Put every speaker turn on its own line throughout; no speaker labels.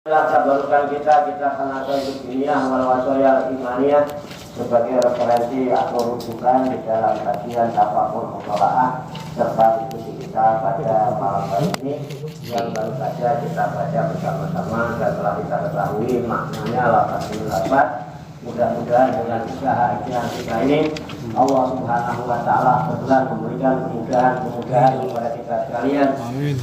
Tabarukan kita karena hidup dunia wal wasoya imaniyah sebagai referensi atau rujukan di dalam kajian tafakur mutolaah serta diskusi kita pada malam hari ini yang baru saja kita baca bersama-sama dan telah kita ketahui maknanya lafazul lafaz. Mudah-mudahan dengan usaha ikhtiar kita ini Allah Subhanahu wa taala berkenan memberikan kemudahan kepada kita sekalian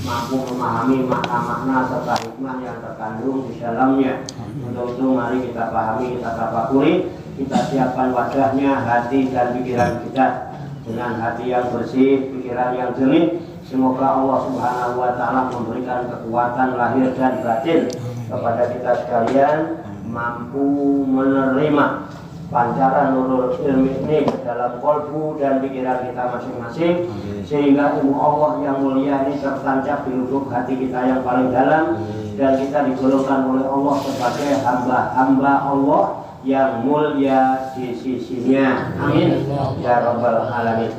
mampu memahami makna-makna serta hikmah yang terkandung di dalamnya. Untuk itu mari kita pahami, kita tafakuri, kita siapkan wadahnya hati dan pikiran kita dengan hati yang bersih, pikiran yang jernih. Semoga Allah Subhanahu wa taala memberikan kekuatan lahir dan batin kepada kita sekalian, mampu menerima pancaran nurul ilmi ini ke dalam kolbu dan pikiran kita masing-masing, sehingga ilmu Allah yang mulia ini tertancap di lubuk hati kita yang paling dalam, dan kita digolongkan oleh Allah sebagai hamba-hamba Allah yang mulia di sisinya. Amin ya rabbal alamin.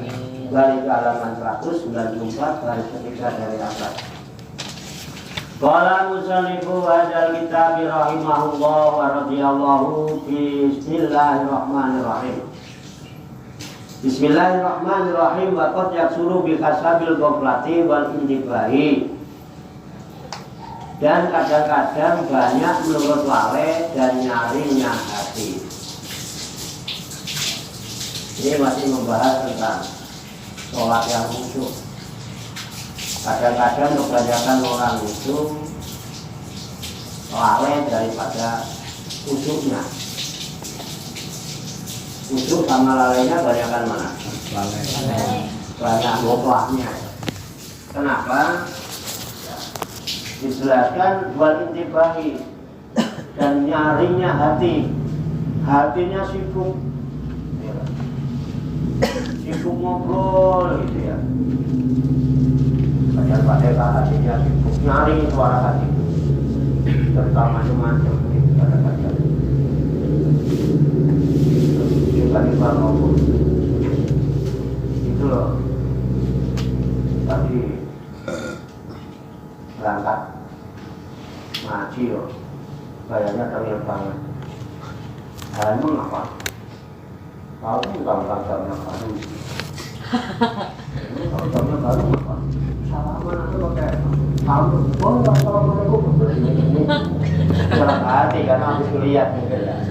Balik ke halaman 194 baris ketiga dari atas. Qala musannifu hadzal kitab rahimahullah wa radhiyallahu bismillahirrahmanirrahim. Bismillahirrahmanirrahim. Wa qad yaksuru bi kasabil ghaflati wal indibahi. Dan kadang-kadang banyak menurut lalai dan nyarinya hati. Ini masih membahas tentang sholat yang khusyuk. Kadang-kadang kebanyakan orang itu lalai daripada khusyuknya. Khusyuk sama lalainya banyakan mana? Lalai. Banyak ngoplahnya. Kenapa? Dijelaskan wal intibahi, dan nyarinya hati. Hatinya sibuk ngobrol gitu ya. Padahal hatinya sibuk nyari suara hati, terutama macam-macam gitu kadang-kadang. Tiba-tiba ngomong itu loh, tadi berangkat ngaji loh, kayaknya terlihat banget. Emang apa? Tahu tentang jamnya baru. Kalau jamnya baru apa? Salaman itu pakai tahu. Oh, assalamualaikum. Kurang hati karena habis lihat mungkin ya.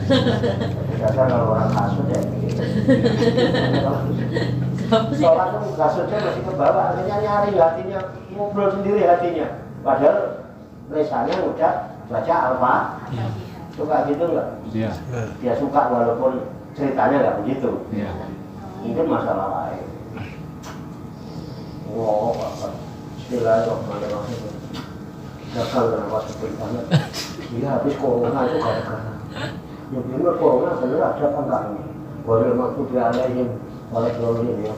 Biasa kalau orang kasut ya begitu. Sholat itu kasutnya masih ke bawah, akhirnya nyari hatinya, ngobrol sendiri hatinya. Padahal lesannya udah baca apa? Suka gitu nggak? Iya. Dia suka walaupun ceritanya nggak begitu. Iya. Mungkin masalah lain. Wow, Bismillahirrahmanirrahim. Gagal kenapa seperti banget? Iya, habis corona itu gara-gara. Ya benar corona benar ada apa enggak ini? Boleh maksud dia alaihim, oleh Rolling ya.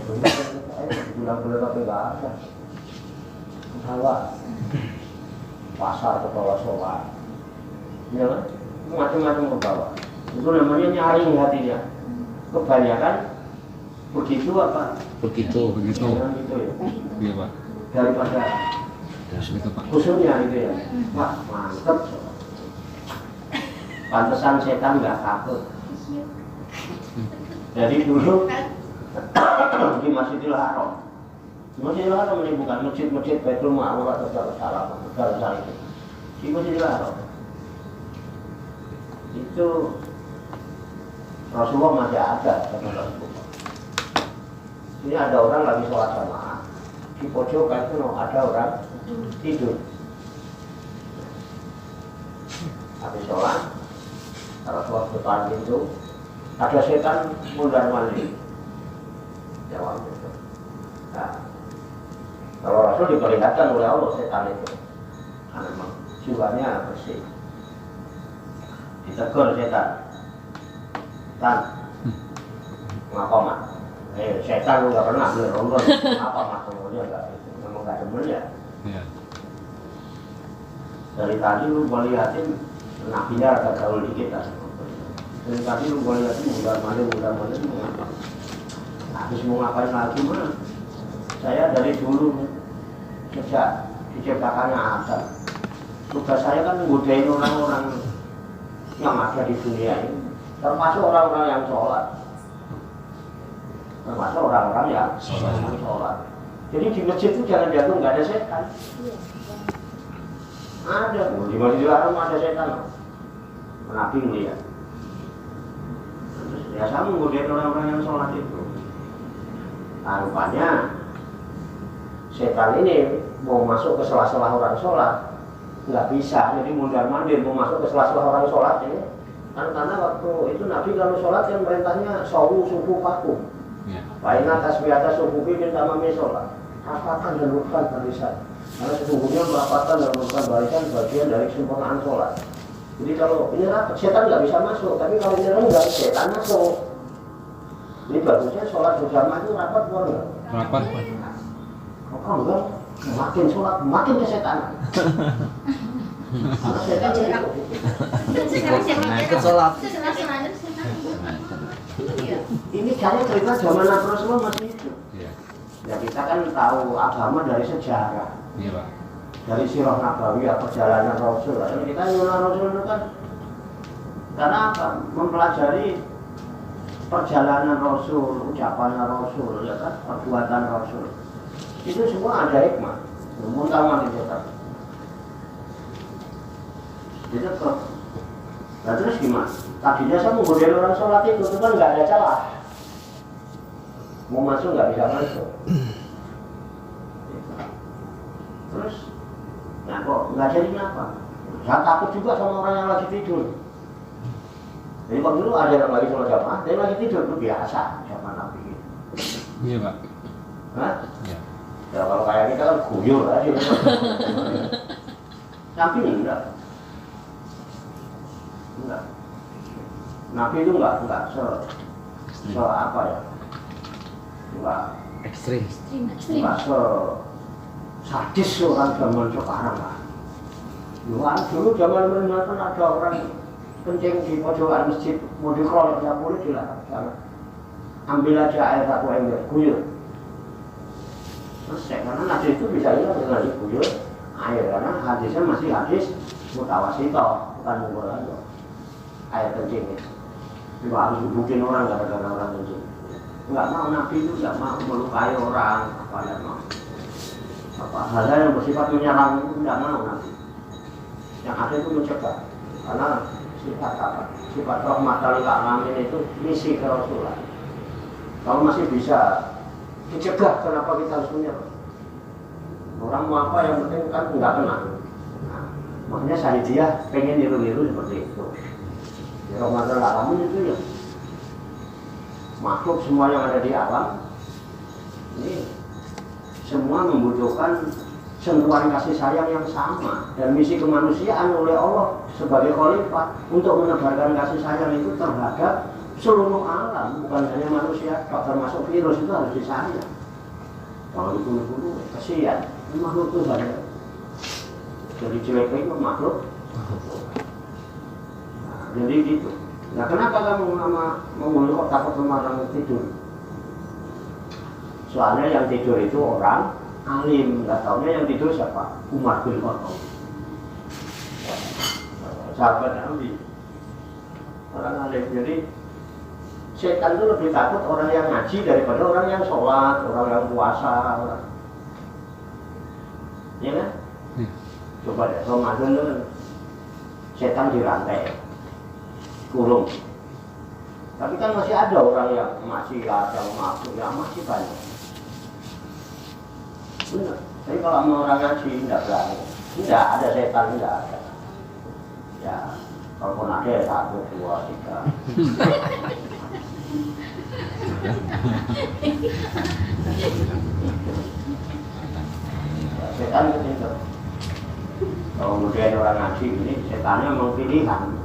Bulan-bulan tapi nggak ada. Salah. Pasar ke bawah sholat, ya kan? Macam-macam ke bawah. Itu namanya nyaring hatinya. Kebanyakan begitu apa? Begitu. Jangan gitu ya. Iya Pak. Daripada khususnya gitu ya. Wah mantep. Pantesan setan nggak takut. Jadi dulu di Masjidil Haram. Masjidil Haram ini bukan masjid Baitul Ma'mur atau Darussalam itu. Di Masjidil Haram itu Rasulullah masih ada sama Rasulullah. Ini ada orang lagi sholat jamaah. Di pojok itu ada orang tidur. Habis sholat, Rasulullah depan pintu, ada setan mundar-mandir. Jawab itu. Nah, kalau Rasul diperlihatkan oleh Allah setan itu, karena memang jiwanya bersih. Ditegur setan, ngapa mak? Setan lu nggak pernah beli ronron, apa mak? Kemudian nggak, memang nggak demen ya. Dari tadi lu lihatin nabinya agak gaul dikit kan. Dari tadi lu lihatin mundar-mandir mengapa? Habis mau ngapain lagi mah? Saya dari dulu sejak diciptakannya Adam Tugas saya kan menggodain orang-orang yang ada di dunia ini, termasuk orang-orang yang sholat. Termasuk orang-orang yang sholat. Jadi di masjid itu jangan dianggap nggak ada setan. Ada, di Masjidil Haram ada setan. Nabi melihat. Ya sama menggodain orang-orang yang sholat itu. Nah, rupanya setan ini mau masuk ke sela-sela orang sholat nggak bisa, jadi mundar-mandir mau masuk ke sela-sela orang sholat ini. Karena waktu itu Nabi kalau sholat kan perintahnya sawu subuh paku. Baiklah tasbih atas subuh bikin tamami sholat. Rapatkan dan luruskan barisan. Karena sesungguhnya merapatkan dan luruskan barisan bagian dari kesempurnaan sholat. Jadi kalau ini rapat, setan nggak bisa masuk, tapi kalau ini enggak, setan masuk. Ini bagusnya sholat berjamaah itu rapat bukan enggak?
Rapat.
Kok enggak? Makin sholat, makin kesetanan. Karena setan
ikut sholat.
Ini kayaknya cerita zaman Nabi Rasulullah masih hidup. Ya kita kan tahu agama dari sejarah.
Iya Pak.
Dari sirah nabawiyah perjalanan Rasul. Jadi kita mengenal Rasul itu kan karena apa? Mempelajari perjalanan Rasul, ucapan Rasul, ya kan, perbuatan Rasul. Itu semua ada hikmah. Utama itu kan. Jadi kok. Nah terus gimana? Tadinya saya menggodain orang sholat itu kan nggak ada celah. Mau masuk nggak bisa masuk. Terus, nah kok nggak jadi apa? Saya takut juga sama orang yang lagi tidur. Jadi waktu dulu ada yang lagi sholat jamaah, dia lagi tidur itu biasa zaman Nabi gitu.
Iya Pak.
Hah?
Iya.
Ya kalau kayak kita kan guyur aja. Tapi enggak. Nabi itu enggak se apa ya? Enggak
Ekstrim.
enggak se sadis orang zaman sekarang lah. Dulu zaman mereka kan ada orang kencing di pojokan masjid, mau dikrol nggak boleh dilarang. Ambil aja air satu ember, guyur. Terus karena hadis itu bisa hilang dengan diguyur air, karena hadisnya masih hadis mutawasito, bukan munggulan air kencing itu. Juga harus dibukin orang gara-gara orang kencing. Nggak mau, Nabi itu nggak mau melukai orang, apa yang mau. Apa hal-hal yang bersifat menyerang itu nggak mau Nabi. Yang ada itu mencegah, karena sifat apa? Sifat rahmatan lil alamin itu misi ke Rasulullah. Kalau masih bisa dicegah, kenapa kita harus menyerang? Orang mau apa yang penting kan nggak kena. Nah, makanya Sa'idiyah pengen niru-niru seperti itu. Ya, rahmatan lil alamin itu ya makhluk semua yang ada di alam ini semua membutuhkan sentuhan kasih sayang yang sama, dan misi kemanusiaan oleh Allah sebagai khalifah untuk menebarkan kasih sayang itu terhadap seluruh alam, bukan hanya manusia, termasuk virus itu harus disayang. Kalau dulu kasihan, makhluk Tuhan ya. Jadi jelek itu makhluk. Nah, jadi gitu. Nah kenapa kamu mau kok takut sama orang tidur? Soalnya yang tidur itu orang alim, nggak taunya yang tidur siapa? Umar bin Khattab, sahabat Nabi, orang alim. Jadi setan itu lebih takut orang yang ngaji daripada orang yang sholat, orang yang puasa, orang. Ya kan? Coba deh, Ramadan itu setan dirantai, kurung. Tapi kan masih ada orang yang masih ada masuk, yang masih banyak. Benar. Tapi kalau mau orang ngaji tidak berani, tidak ada setan, tidak ada. Ya, kalaupun ada 1, 2, 3. Setan itu. Kalau kemudian orang ngaji ini, setannya mau pilihan,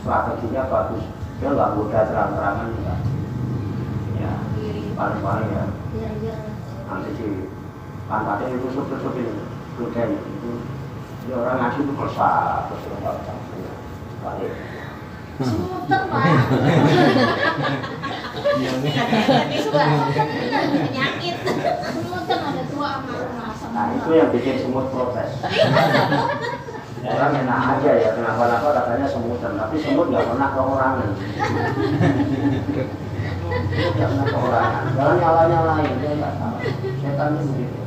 strateginya bagus. Dia nggak mudah terang-terangan juga. Ya, paling-paling ya. Nanti sih pantatnya itu tusuk-tusuk ini, kemudian itu dia orang ngaji itu besar, terus balik.
Semutan Pak. Ini suka penyakit. Semutan ada tua sama asam.
Nah itu yang bikin semut protes. Orang enak aja ya, kenapa-napa katanya semutan, tapi semut nggak pernah keorangan. Nggak pernah keorangan, jangan nyala-nyalain, dia nggak salah. Setan itu begitu.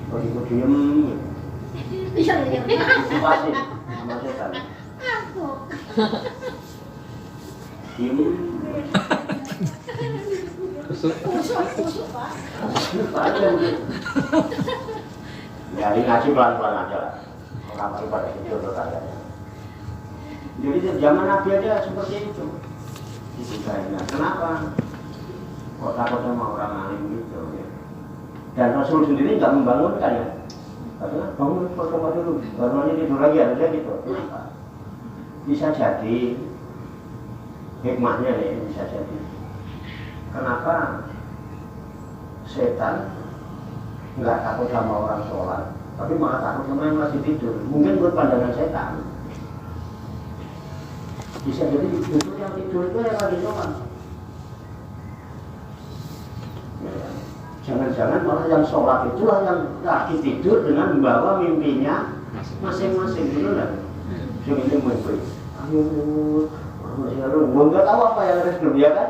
Begitu diem,
Iya, iya.
pasti sama setan. Diem,
Kusuk.
Kusuk, Pak.
aja begitu. Ya, ini ngaji pelan-pelan aja lah. Orang baru pada tidur tetangganya. Jadi zaman Nabi aja seperti itu. Disudahnya. Kenapa? Kok takut sama orang alim gitu ya. Dan Rasul sendiri nggak membangunkan ya. Karena bangun berdoa dulu, baru nanti tidur lagi ada gitu. Kenapa? Bisa jadi hikmahnya nih, bisa jadi. Kenapa setan nggak takut sama orang sholat, tapi malah takut sama yang masih tidur? Mungkin buat pandangan setan. Bisa jadi justru yang tidur itu yang lagi sholat. Ya, jangan-jangan malah yang sholat itulah yang lagi tidur dengan membawa mimpinya masing-masing, betul nggak? Ini mimpi. Ayo, nggak tahu apa yang ada di dunia kan?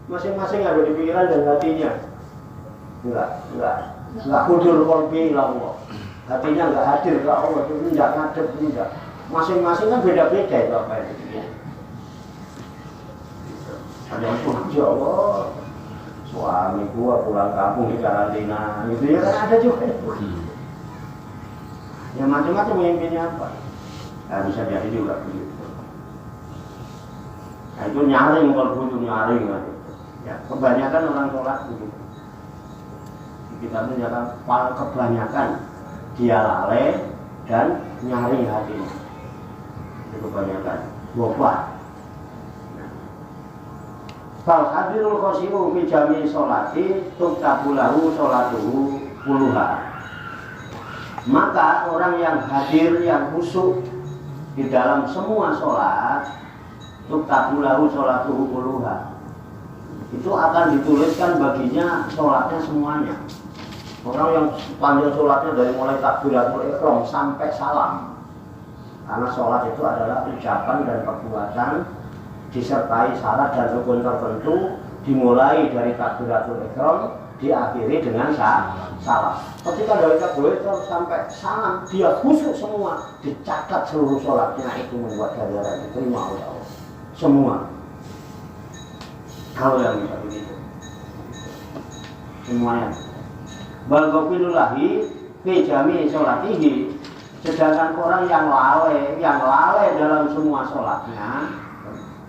Masing-masing ada di pikiran dan hatinya. Enggak kudur kolbi lah Allah. Hatinya enggak hadir ke Allah, itu enggak ngadep, enggak. Masing-masing kan beda-beda itu apa yang dipikir. Ada yang pulang, ya Allah, suami gua pulang kampung di karantina, gitu ya kan ada juga. Ya macam-macam mimpinya apa. Nah, bisa jadi juga begitu. Nah, itu nyaring kalau butuh nyaring kan. Ya, kebanyakan orang sholat begitu. Kita menyatakan kebanyakan dia lalai dan nyaring hatinya. Itu kebanyakan. Wafat. Fal hadirul khosimu fi jami sholati tuktabulahu sholatuhu puluha. Maka orang yang hadir, yang khusyuk di dalam semua sholat, tuktabulahu sholatuhu puluha, itu akan dituliskan baginya sholatnya semuanya. Orang yang panjang sholatnya dari mulai takbiratul ihram sampai salam, karena sholat itu adalah ucapan dan perbuatan disertai syarat dan rukun tertentu, dimulai dari takbiratul ihram, diakhiri dengan salam. Ketika dari takbiratul ihram sampai salam, dia khusyuk semua, dicatat seluruh sholatnya, itu membuat ganjaran diterima oleh Allah semua. Kalau yang bisa begitu semuanya. Balgofilullahi fi jami sholatihi. Sedangkan orang yang lalai dalam semua sholatnya,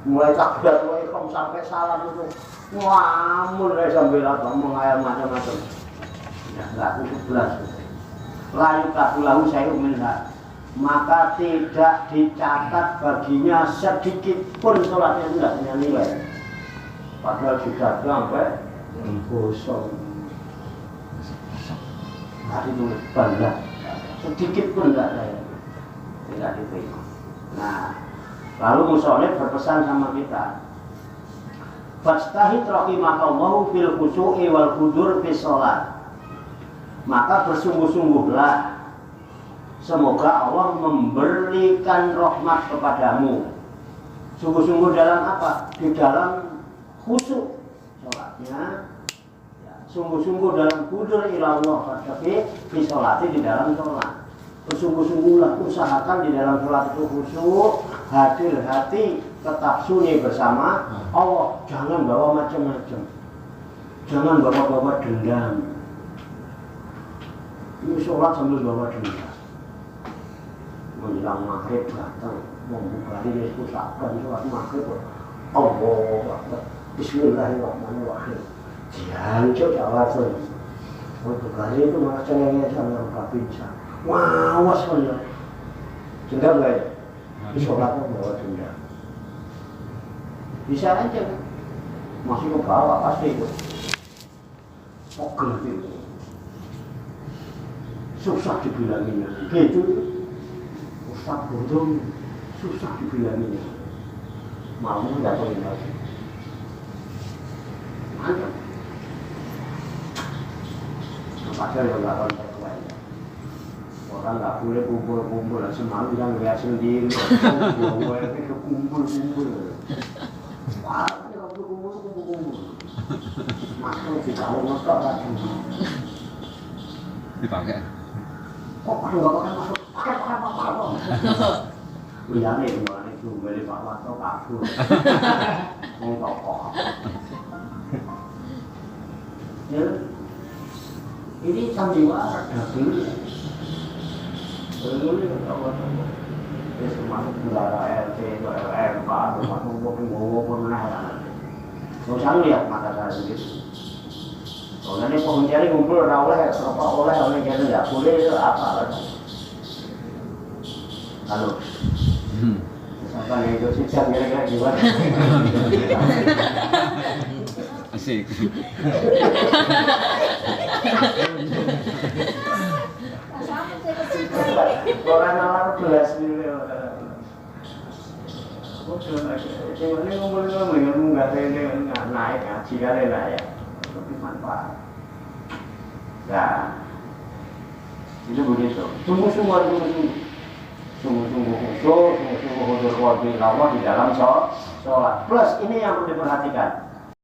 mulai takbiratul ihram sampai salam itu ngelamun sambil apa menghayal macam-macam, ya nggak cukup belas. Layu kabulahu saya minha, maka tidak dicatat baginya sedikit pun sholatnya, itu tidak punya nilai. Padahal sudah sampai kosong, nggak ditulis banyak, sedikit pun nggak ada, tidak diterima. Nah, lalu musholif berpesan sama kita, fastahid rahimakallahu fil khusyu'i wal khudur fis sholat. Maka bersungguh-sungguhlah, semoga Allah memberikan rahmat kepadamu. Sungguh-sungguh dalam apa? Di dalam khusyuk sholatnya, ya, sungguh-sungguh dalam kudur ilallah, tapi di sholatnya di dalam sholat. Bersungguh-sungguhlah, usahakan di dalam sholat itu khusyuk, hadir hati, tetap sunyi bersama Allah. Jangan bawa macam-macam, jangan bawa-bawa dendam. Ini sholat sambil bawa dendam. Menjelang maghrib datang, membuka diri usahkan sholat maghrib. Allah, Bismillahirrahmanirrahim. Jancuk jawatan. Untuk hari itu malah cengengnya sama Pak Pinsa. Wawas saja. Dendam nggak ya? Di sholatnya bawa dendam. Bisa aja. Masih ke bawah pasti itu. Pokok itu. Susah dibilanginnya. Gitu. Ustaz bodoh. Susah dibilanginnya. Mau datangin lagi. Mantap. Padahal yang nggak kontak lain. orang nggak boleh kumpul-kumpul, semalam yang lihat sendiri, gue itu kumpul-kumpul. Wah, ini kalau kumpul-kumpul, masuk di dalam motor lagi.
Dipakai.
Kok nggak pakai masuk? Pakai. Iya nih, gimana itu beli Pak Wato kabur. Mau toko. Ya, ini sandiwara dulu. Ini apa? Ini termasuk negara RT, LM, Pak, termasuk ngomong mana? Nggak usah lihat mata saya sendiri. Kalau ini pengencari ngumpul, oleh jadi nggak boleh apa lagi? Halo. Misalkan itu sidang kira-kira gimana?
Asik.
Orang nalar belas ini. Ini ngomong-ngomong dengan nggak naik ngaji kali lah ya, lebih manfaat. Nah, itu begitu. Sungguh-sungguh khusyuk, sungguh-sungguh hudur Allah di dalam sholat. Plus ini yang perlu diperhatikan.